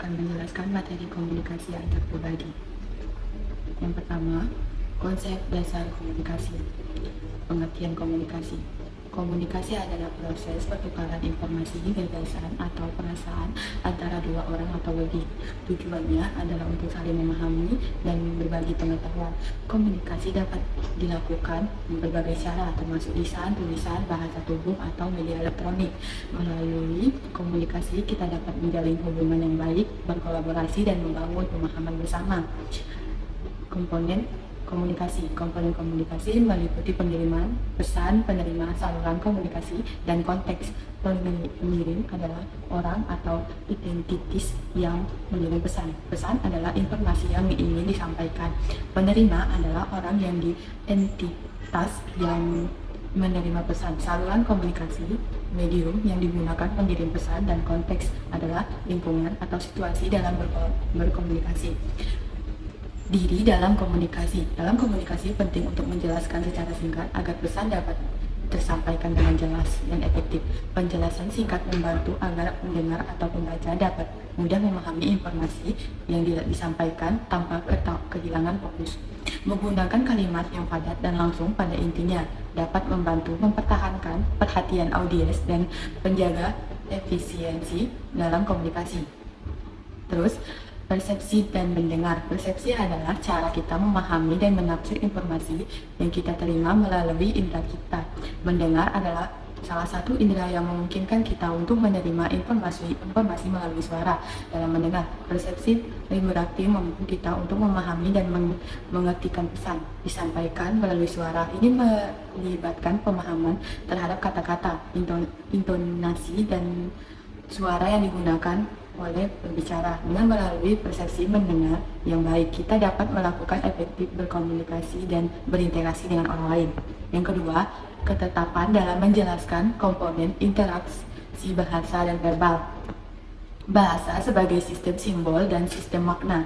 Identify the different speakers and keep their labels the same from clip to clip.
Speaker 1: akan menjelaskan materi komunikasi antar pribadi. Yang pertama, konsep dasar komunikasi. Pengertian komunikasi. Komunikasi adalah proses pertukaran informasi, gagasan, atau perasaan antara dua orang atau lebih. Tujuannya adalah untuk saling memahami dan berbagi pengetahuan. Komunikasi dapat dilakukan dengan berbagai cara, termasuk lisan, tulisan, bahasa tubuh, atau media elektronik. Melalui komunikasi, kita dapat menjalin hubungan yang baik, berkolaborasi, dan membangun pemahaman bersama. Komponen komunikasi meliputi pengiriman, pesan, penerima, saluran komunikasi, dan konteks. Pengirim adalah orang atau identitas yang mengirim pesan. Pesan adalah informasi yang ingin disampaikan. Penerima adalah orang yang entitas yang menerima pesan. Saluran komunikasi, medium yang digunakan pengirim pesan, dan konteks adalah lingkungan atau situasi dalam berkomunikasi. Diri dalam komunikasi. Dalam komunikasi penting untuk menjelaskan secara singkat agar pesan dapat tersampaikan dengan jelas dan efektif. Penjelasan singkat membantu agar pendengar atau pembaca dapat mudah memahami informasi yang disampaikan tanpa kehilangan fokus. Menggunakan kalimat yang padat dan langsung pada intinya dapat membantu mempertahankan perhatian audiens dan menjaga efisiensi dalam komunikasi. Terus, persepsi dan mendengar. Persepsi adalah cara kita memahami dan menafsir informasi yang kita terima melalui indera kita. Mendengar adalah salah satu indera yang memungkinkan kita untuk menerima informasi melalui suara. Dalam mendengar, persepsi lebih berarti membantu kita untuk memahami dan mengertikan pesan disampaikan melalui suara. Ini melibatkan pemahaman terhadap kata-kata, intonasi, dan suara yang digunakan oleh berbicara. Dengan melalui persepsi mendengar yang baik, kita dapat melakukan efektif berkomunikasi dan berinteraksi dengan orang lain. Yang kedua, ketetapan dalam menjelaskan komponen interaksi bahasa dan verbal. Bahasa sebagai sistem simbol dan sistem makna.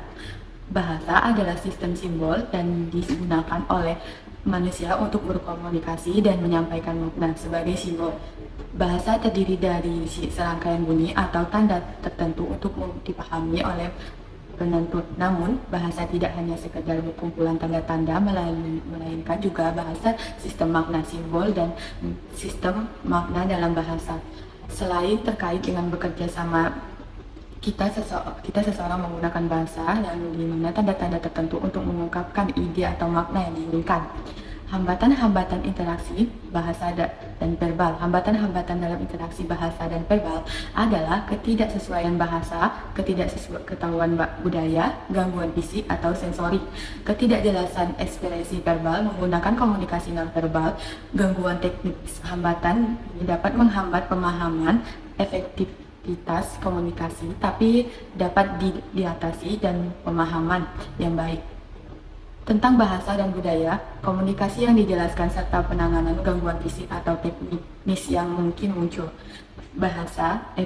Speaker 1: Bahasa adalah sistem simbol dan digunakan oleh manusia untuk berkomunikasi dan menyampaikan makna sebagai simbol. Bahasa terdiri dari serangkaian bunyi atau tanda tertentu untuk dipahami oleh penentu. Namun, bahasa tidak hanya sekedar kumpulan tanda-tanda, melainkan juga bahasa sistem makna, simbol, dan sistem makna dalam bahasa. Selain terkait dengan bekerja sama, kita seseorang menggunakan bahasa yang dimana tanda-tanda tertentu untuk mengungkapkan ide atau makna yang diinginkan. Hambatan-hambatan interaksi bahasa dan verbal. Hambatan-hambatan dalam interaksi bahasa dan verbal adalah ketidaksesuaian bahasa, ketahuan budaya, gangguan fisik atau sensorik, ketidakjelasan ekspresi verbal menggunakan komunikasi non-verbal, gangguan teknis. Hambatan dapat menghambat pemahaman efektivitas komunikasi, tapi dapat diatasi dan pemahaman yang baik. Tentang bahasa dan budaya, komunikasi yang dijelaskan serta penanganan gangguan fisik atau teknis yang mungkin muncul.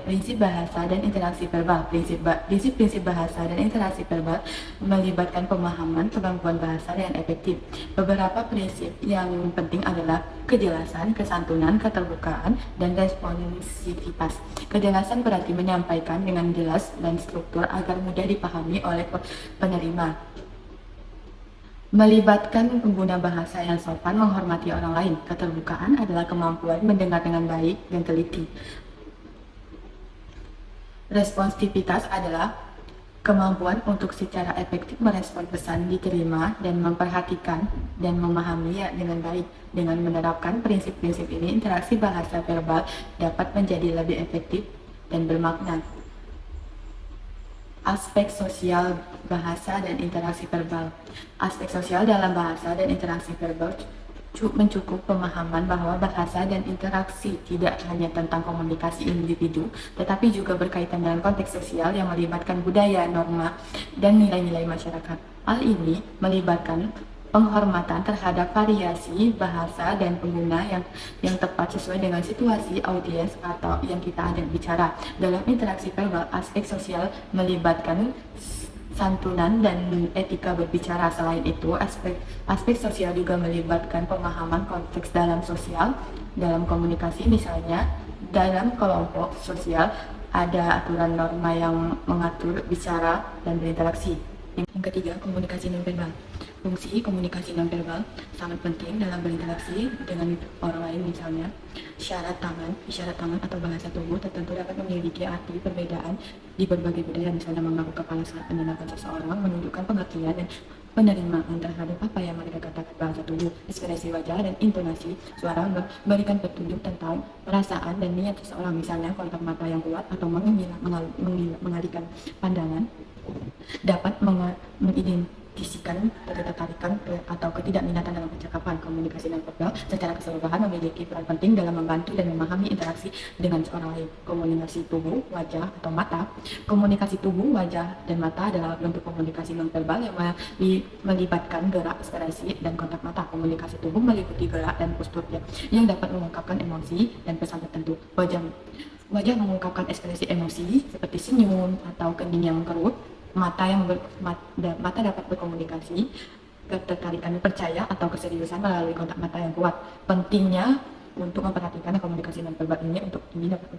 Speaker 1: Prinsip bahasa dan interaksi verbal. Prinsip-prinsip bahasa dan interaksi verbal melibatkan pemahaman gangguan bahasa yang efektif. Beberapa prinsip yang penting adalah kejelasan, kesantunan, keterbukaan, dan responsivitas. Kejelasan berarti menyampaikan dengan jelas dan struktur agar mudah dipahami oleh penerima. Melibatkan pengguna bahasa yang sopan, menghormati orang lain. Keterbukaan adalah kemampuan mendengar dengan baik dan teliti. Responsivitas adalah kemampuan untuk secara efektif merespon pesan diterima dan memperhatikan dan memahami dengan baik. Dengan menerapkan prinsip-prinsip ini, interaksi bahasa verbal dapat menjadi lebih efektif dan bermakna. Aspek sosial bahasa dan interaksi verbal. Aspek sosial dalam bahasa dan interaksi verbal mencukup pemahaman bahwa bahasa dan interaksi tidak hanya tentang komunikasi individu, tetapi juga berkaitan dengan konteks sosial yang melibatkan budaya, norma, dan nilai-nilai masyarakat. Hal ini melibatkan penghormatan terhadap variasi bahasa dan pengguna yang tepat sesuai dengan situasi, audiens, atau yang kita ada bicara. Dalam interaksi verbal, aspek sosial melibatkan santunan dan etika berbicara. Selain itu, aspek sosial juga melibatkan pemahaman konteks dalam sosial, dalam komunikasi, misalnya dalam kelompok sosial. ada aturan norma yang mengatur bicara dan berinteraksi. Yang ketiga, komunikasi nonverbal. Fungsi komunikasi nonverbal sangat penting dalam berinteraksi dengan orang lain, misalnya isyarat tangan atau bahasa tubuh tertentu dapat memiliki arti perbedaan di berbagai budaya, misalnya mengangguk kepala saat menyenangkan seseorang, menunjukkan pengertian dan penerimaan terhadap apa yang mereka katakan. Bahasa tubuh, ekspresi wajah dan intonasi suara memberikan petunjuk tentang perasaan dan niat seseorang, misalnya kontak mata yang kuat atau mengalihkan pandangan dapat mengidentikan ketertarikan atau ketidakminatan dalam percakapan. Komunikasi nonverbal secara keseluruhan memiliki peran penting dalam membantu dan memahami interaksi dengan seorang lain. Komunikasi tubuh, wajah atau mata. Komunikasi tubuh, wajah, dan mata adalah bentuk komunikasi nonverbal yang melibatkan gerak, ekspresi, dan kontak mata. Komunikasi tubuh meliputi gerak dan postur yang dapat mengungkapkan emosi dan pesan tertentu. Wajah mengungkapkan ekspresi emosi seperti senyum atau kening yang kerut. Mata dapat berkomunikasi ketertarikan, percaya atau keseriusan melalui kontak mata yang kuat. Pentingnya untuk memperhatikan komunikasi nonverbal ini untuk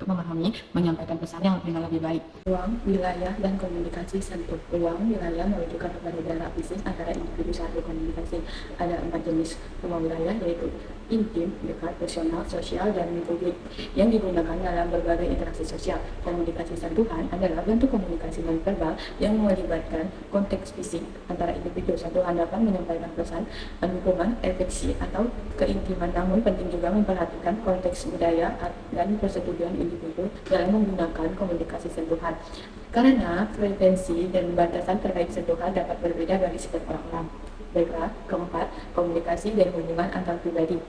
Speaker 1: memahami, menyampaikan pesan yang dengan lebih baik. Ruang, wilayah, dan komunikasi sentuh. Ruang, wilayah menunjukkan kepada jarak fisik antara individu saat berkomunikasi. Ada 4 jenis ruang wilayah, yaitu intim, dekat, personal, sosial, dan publik, yang digunakan dalam berbagai interaksi sosial. Komunikasi sentuhan adalah bentuk komunikasi nonverbal yang melibatkan konteks fisik antara individu. Sentuhan dapat menyampaikan pesan, dukungan, afeksi, atau keintiman, namun penting juga memperhatikan konteks budaya dan persetujuan individu dalam menggunakan komunikasi sentuhan, karena frekuensi dan batasan terkait sentuhan dapat berbeda bagi setiap orang. Baiklah, keempat, komunikasi dan hubungan antar pribadi.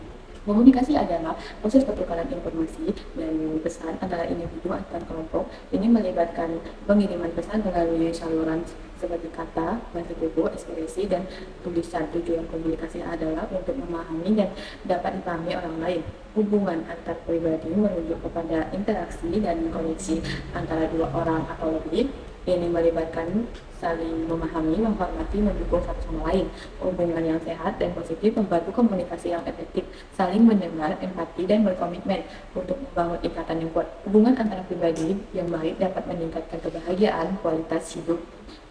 Speaker 1: Komunikasi adalah proses pertukaran informasi dan pesan antara individu antar kelompok. Ini melibatkan pengiriman pesan melalui saluran seperti kata, bahasa tubuh, ekspresi, dan tulisan. Tujuan komunikasi adalah untuk memahami dan dapat dipahami orang lain. Hubungan antar pribadi merujuk kepada interaksi dan koneksi antara dua orang atau lebih. Ini melibatkan saling memahami, menghormati, mendukung satu sama lain. Hubungan yang sehat dan positif membantu komunikasi yang efektif, saling mendengar, empati, dan berkomitmen untuk membangun ikatan yang kuat. Hubungan antara pribadi yang baik dapat meningkatkan kebahagiaan, kualitas hidup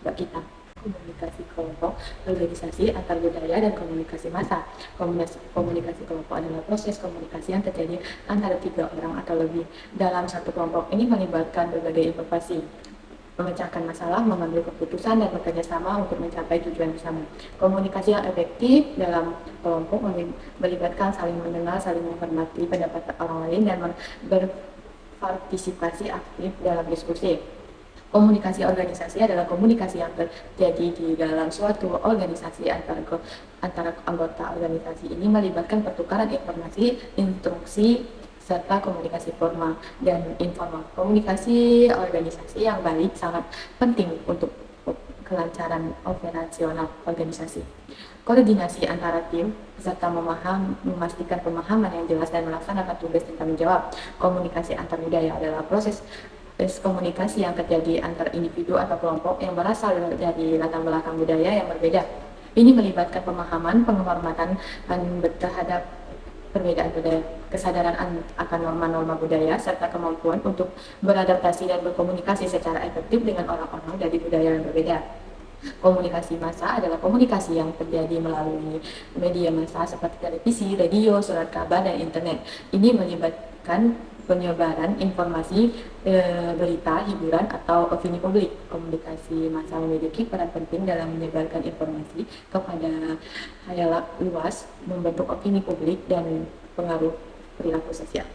Speaker 1: kita. Komunikasi kelompok, organisasi antar budaya, dan komunikasi massa. Komunikasi kelompok adalah proses komunikasi yang terjadi antara 3 orang atau lebih dalam satu kelompok. Ini melibatkan berbagai informasi, memecahkan masalah, mengambil keputusan, dan bekerja sama untuk mencapai tujuan bersama. Komunikasi yang efektif dalam kelompok melibatkan saling mendengar, saling menghormati pendapat orang lain, dan berpartisipasi aktif dalam diskusi. Komunikasi organisasi adalah komunikasi yang terjadi di dalam suatu organisasi antara anggota organisasi. Ini melibatkan pertukaran informasi, instruksi, serta komunikasi formal dan informal. Komunikasi organisasi yang baik sangat penting untuk kelancaran operasional organisasi. Koordinasi antara tim serta memastikan pemahaman yang jelas dan melaksanakan tugas dan tanggung jawab. Komunikasi antar budaya adalah proses komunikasi yang terjadi antar individu atau kelompok yang berasal dari latar belakang budaya yang berbeda. Ini melibatkan pemahaman, penghormatan terhadap perbedaan budaya, kesadaran akan norma-norma budaya, serta kemampuan untuk beradaptasi dan berkomunikasi secara efektif dengan orang-orang dari budaya yang berbeda. Komunikasi massa adalah komunikasi yang terjadi melalui media massa seperti televisi, radio, surat kabar, dan internet. Ini melibatkan penyebaran informasi, berita, hiburan, atau opini publik. Komunikasi massa memiliki peran penting dalam menyebarkan informasi kepada khalayak luas, membentuk opini publik, dan pengaruh perilaku sosial.